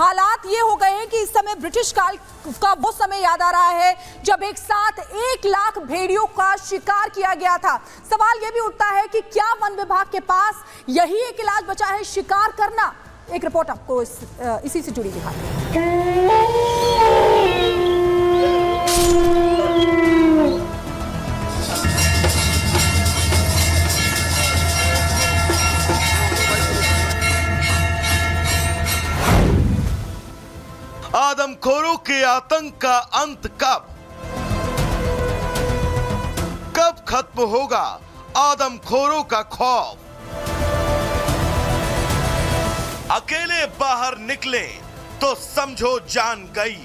हालात ये हो गए हैं कि इस समय ब्रिटिश काल का वो समय याद आ रहा है जब एक साथ 1 लाख भेड़ियों का शिकार किया गया था। सवाल ये भी उठता है कि क्या वन विभाग के पास यही एक इलाज बचा है, शिकार करना। एक रिपोर्ट आपको इसी से जुड़ी दिखाते हैं। आदमखोरों के आतंक का अंत कब खत्म होगा आदमखोरों का खौफ? अकेले बाहर निकले तो समझो जान गई।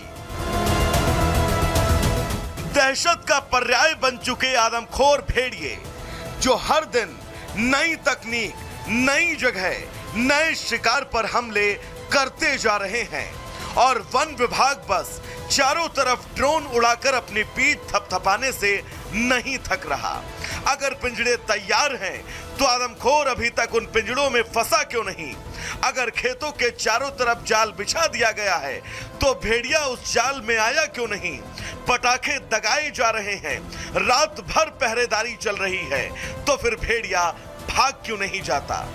दहशत का पर्याय बन चुके आदमखोर भेड़िए जो हर दिन नई तकनीक, नई जगह, नए शिकार पर हमले करते जा रहे हैं और वन विभाग बस चारों तरफ ड्रोन उड़ाकर अपनी पीठ थपथपाने से नहीं थक रहा। अगर पिंजड़े तैयार हैं तो आदमखोर अभी तक उन पिंजड़ों में फंसा क्यों नहीं? अगर खेतों के चारों तरफ जाल बिछा दिया गया है तो भेड़िया उस जाल में आया क्यों नहीं? पटाखे दगाए जा रहे हैं, रात भर पहरेदारी चल रही है, तो फिर भेड़िया भाग क्यों नहीं जाता?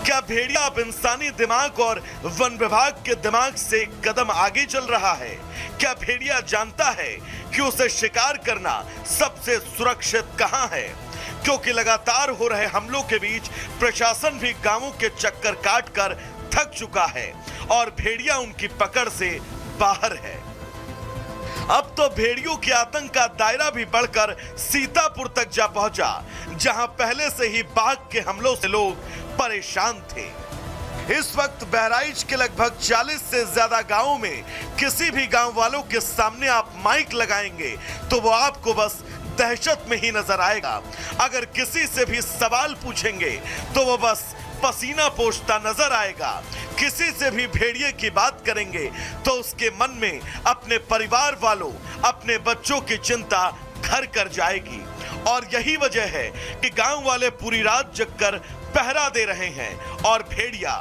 क्या भेड़िया अब इंसानी दिमाग और वन विभाग के दिमाग से कदम आगे चल रहा है? क्या भेड़िया जानता है कि उसे शिकार करना सबसे सुरक्षित कहां है? क्योंकि लगातार हो रहे हमलों के बीच प्रशासन भी गांवों के चक्कर काटकर थक चुका है और भेड़िया उनकी पकड़ से बाहर है। अब तो भेड़ियों के आतंक का दायरा भी बढ़कर सीतापुर तक जा पहुंचा, जहां पहले से ही बाघ के हमलों से लोग परेशान थे। इस वक्त बहराइच के लगभग 40 से ज्यादा गांवों में किसी भी गांव वालों के सामने आप माइक लगाएंगे तो वो आपको बस दहशत में ही नजर आएगा। अगर किसी से भी सवाल पूछेंगे तो वो बस पसीना पोंछता नजर आएगा। किसी से भी भेड़िए की बात करेंगे तो उसके मन में अपने परिवार वालों, अपने बच्चों की चिंता घर कर जाएगी। और यही वजह है कि गांव वाले पूरी रात जगकर पहरा दे रहे हैं और भेड़िया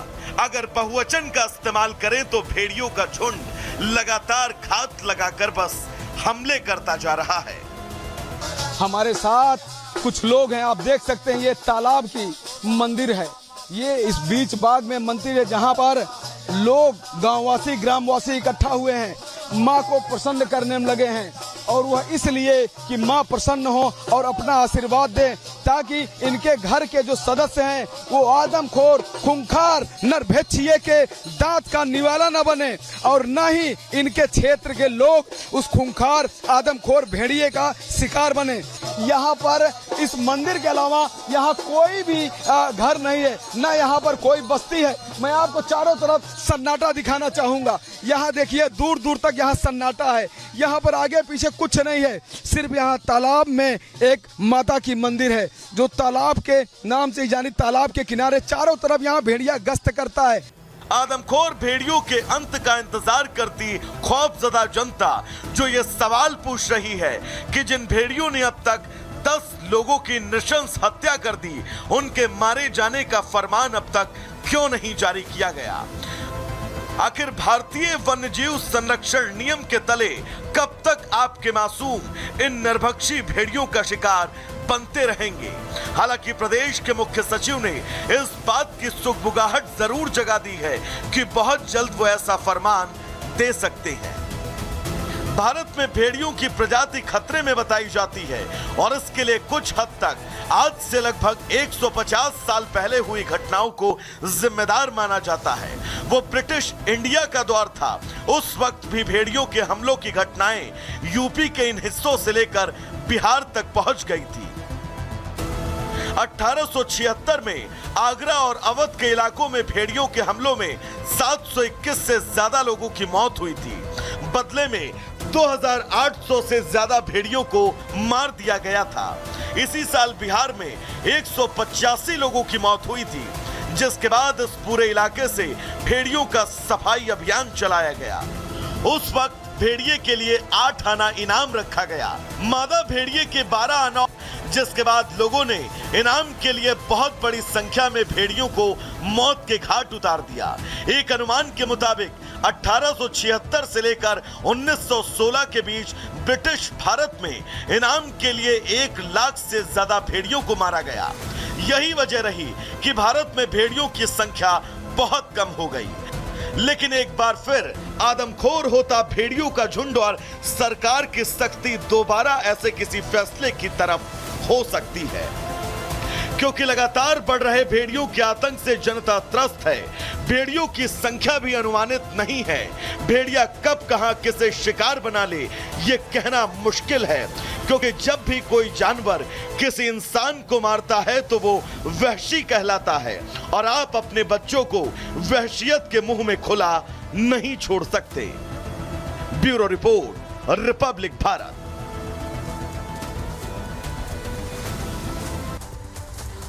अगर बहुवचन का इस्तेमाल करें तो भेड़ियों का झुंड लगातार घात लगाकर बस हमले करता जा रहा है। हमारे साथ कुछ लोग हैं, आप देख सकते हैं ये तालाब की मंदिर है। ये इस बीच बाग में मंदिर है जहां पर लोग गांववासी ग्रामवासी इकट्ठा हुए हैं, माँ को प्रसन्न करने में लगे हैं और वह इसलिए कि माँ प्रसन्न हो और अपना आशीर्वाद दे ताकि इनके घर के जो सदस्य हैं वो आदमखोर खूंखार नरभक्षिये के दांत का निवाला न बने और न ही इनके क्षेत्र के लोग उस खूंखार आदमखोर भेड़िए का शिकार बने। यहाँ पर इस मंदिर के अलावा यहाँ कोई भी घर नहीं है, न यहाँ पर कोई बस्ती है। मैं आपको चारों तरफ सन्नाटा दिखाना चाहूंगा। यहाँ देखिए दूर दूर तक यहाँ सन्नाटा है, यहाँ पर आगे पीछे कुछ नहीं है, सिर्फ यहाँ तालाब में एक माता की मंदिर है जो तालाब के नाम से जानी तालाब के किनारे चारों तरफ यहाँ भेड़िया गश्त करता है। आदमखोर भेड़ियों के अंत का इंतजार करती खौफजदा जनता जो ये सवाल पूछ रही है कि जिन भेड़ियों ने अब तक 10 लोगों की नृशंस हत्या कर दी, उनके मारे जाने का फरमान अब तक क्यों नहीं जारी किया गया? आखिर भारतीय वन्यजीव संरक्षण नियम के तले कब तक आपके मासूम इन नरभक्षी भेड़ियों का शिकार बनते रहेंगे? हालांकि प्रदेश के मुख्य सचिव ने इस बात की सुगबुगाहट जरूर जगा दी है कि बहुत जल्द वो ऐसा फरमान दे सकते हैं। भारत में भेड़ियों की प्रजाति खतरे में बताई जाती है और इसके लिए कुछ हद तक आज से लगभग 150 साल पहले हुई घटनाओं को जिम्मेदार माना जाता है। वो ब्रिटिश इंडिया का दौर था। उस वक्त भी भेड़ियों के हमलों की घटनाएं यूपी के इन हिस्सों से लेकर बिहार तक पहुंच गई थी। 1876 में आगरा और अवध के इलाकों में भेड़ियों के हमलों में 721 से ज्यादा लोगों की मौत हुई थी। बदले में 2800 से ज्यादा भेड़ियों को मार दिया गया था। इसी साल बिहार में 185 लोगों की मौत हुई थी, जिसके बाद इस पूरे इलाके से भेड़ियों का सफाई अभियान चलाया गया। उस वक्त भेड़िए के लिए 8 आना इनाम रखा गया। मादा भेड़िए के 12 आना जिसके बाद लोगों ने इनाम के लिए बहुत बड़ी संख्या में भेड़ियों को मौत के घाट उतार दिया। एक अनुमान के मुताबिक 1876 से लेकर 1916 के बीच ब्रिटिश भारत में इनाम के लिए 1 लाख से ज्यादा भेड़ियों को मारा गया। यही वजह रही कि भारत में भेड़ियों की संख्या बहुत कम हो गई। लेकिन एक बार फिर आदमखोर होता भेड़ियों का झुंड और सरकार की सख्ती दोबारा ऐसे किसी फैसले की तरफ हो सकती है, क्योंकि लगातार बढ़ रहे भेड़ियों के आतंक से जनता त्रस्त है। भेड़ियों की संख्या भी अनुमानित नहीं है। भेड़िया कब कहां किसे शिकार बना ले ये कहना मुश्किल है, क्योंकि जब भी कोई जानवर किसी इंसान को मारता है तो वो वहशी कहलाता है और आप अपने बच्चों को वहशियत के मुंह में खुला नहीं छोड़ सकते। Bureau report, Republic Bharat.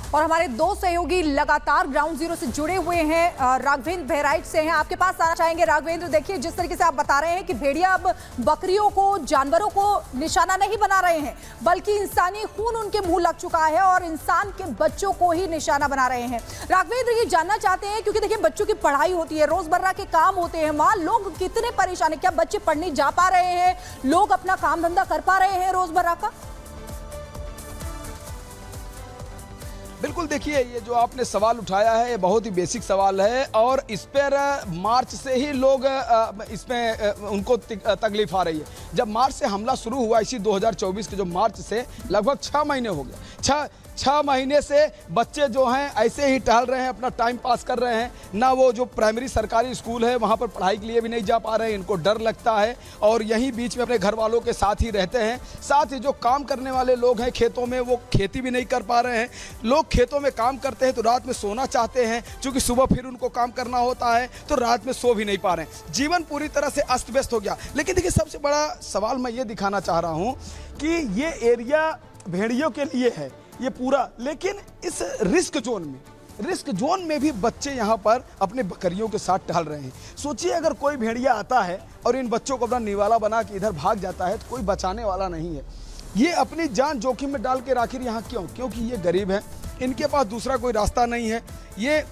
और हमारे 2 सहयोगी लगातार ग्राउंड जीरो से जुड़े हुए हैं। राघवेंद्र बहराइच से हैं, आपके पास आना चाहेंगे। राघवेंद्र, देखिए जिस तरीके से आप बता रहे हैं कि भेड़िया अब बकरियों को, जानवरों को निशाना नहीं बना रहे हैं, बल्कि इंसानी खून उनके मुंह लग चुका है और इंसान के बच्चों को ही निशाना बना रहे हैं। राघवेंद्र, ये जानना चाहते हैं क्योंकि देखिए बच्चों की पढ़ाई होती है, रोजमर्रा के काम होते हैं, वहां लोग कितने परेशान है। क्या बच्चे पढ़ने जा पा रहे हैं? लोग अपना काम धंधा कर पा रहे हैं रोजमर्रा का? बिल्कुल, देखिए ये जो आपने सवाल उठाया है ये बहुत ही बेसिक सवाल है और इस पर मार्च से ही लोग इसमें उनको तकलीफ आ रही है। जब मार्च से हमला शुरू हुआ, इसी 2024 के जो मार्च से लगभग 6 महीने हो गए। 6 महीने से बच्चे जो हैं ऐसे ही टहल रहे हैं, अपना टाइम पास कर रहे हैं। ना वो जो प्राइमरी सरकारी स्कूल है वहाँ पर पढ़ाई के लिए भी नहीं जा पा रहे हैं, इनको डर लगता है और यहीं बीच में अपने घर वालों के साथ ही रहते हैं। साथ ही जो काम करने वाले लोग हैं खेतों में, वो खेती भी नहीं कर पा रहे हैं। लोग खेतों में काम करते हैं तो रात में सोना चाहते हैं, क्योंकि सुबह फिर उनको काम करना होता है, तो रात में सो भी नहीं पा रहे हैं। जीवन पूरी तरह से अस्त व्यस्त हो गया। लेकिन देखिए सबसे बड़ा सवाल मैं ये दिखाना चाह रहा हूँ कि ये एरिया भेड़ियों के लिए है ये पूरा, लेकिन इस रिस्क जोन में भी बच्चे यहाँ पर अपने बकरियों के साथ टहल रहे हैं। सोचिए अगर कोई भेड़िया आता है और इन बच्चों को अपना निवाला बना के इधर भाग जाता है तो कोई बचाने वाला नहीं है। ये अपनी जान जोखिम में डाल के आखिर यहाँ क्यों? क्योंकि ये गरीब है, इनके पास दूसरा कोई रास्ता नहीं है। ये